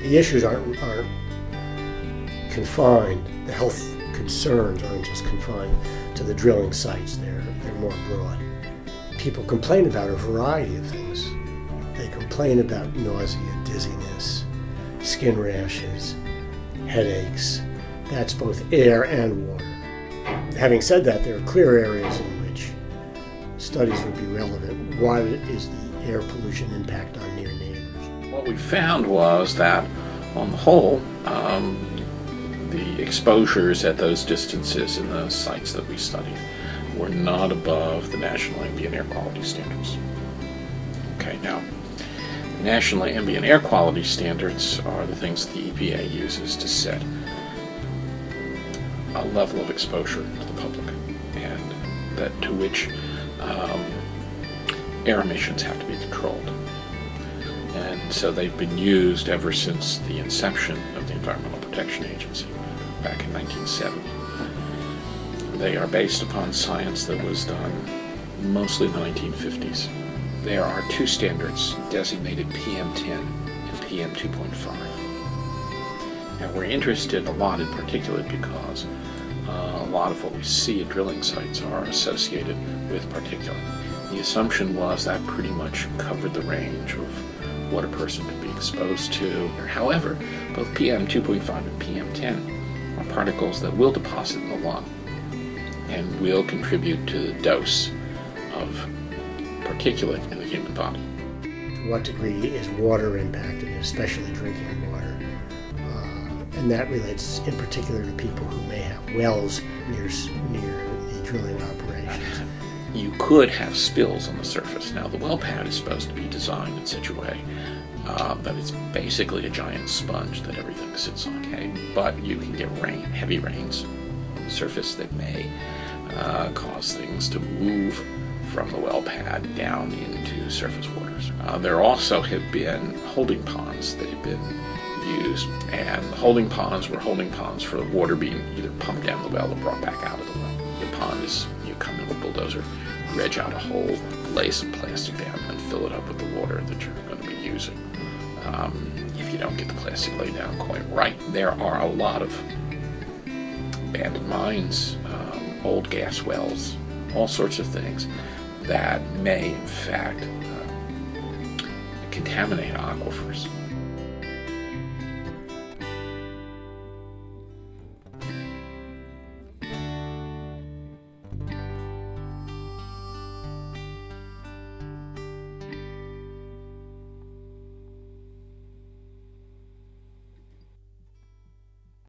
the issues aren't confined, the health concerns aren't just confined to the drilling sites, they're more broad. People complain about a variety of things. They complain about nausea, dizziness, skin rashes, headaches. That's both air and water. Having said that, there are clear areas in which studies would be relevant. What is the air pollution impact on near neighbors? What we found was that, on the whole, the exposures at those distances in the sites that we studied were not above the National Ambient Air Quality Standards. Okay, now, National Ambient Air Quality Standards are the things the EPA uses to set a level of exposure to the public, and that to which air emissions have to be controlled. And so they've been used ever since the inception of the Environmental Protection Agency back in 1970. They are based upon science that was done mostly in the 1950s. There are two standards designated PM10 and PM2.5. And we're interested a lot in particular because a lot of what we see at drilling sites are associated with particulate. The assumption was that pretty much covered the range of what a person could be exposed to. However, both PM2.5 and PM10 are particles that will deposit in the lung and will contribute to the dose of particulate in the human body. To what degree is water impacted, especially drinking water? And that relates in particular to people who may have wells near the drilling operations. You could have spills on the surface. Now, the well pad is supposed to be designed in such a way that it's basically a giant sponge that everything sits on, okay? But you can get heavy rains on the surface that may cause things to move from the well pad down into surface waters. There also have been holding ponds that have been used, and the holding ponds were holding ponds for the water being either pumped down the well or brought back out of the well. The pond is, you come in with a bulldozer, dredge out a hole, lay some plastic down, and fill it up with the water that you're going to be using. If you don't get the plastic laid down quite right, there are a lot of abandoned mines, old gas wells, all sorts of things that may in fact contaminate aquifers.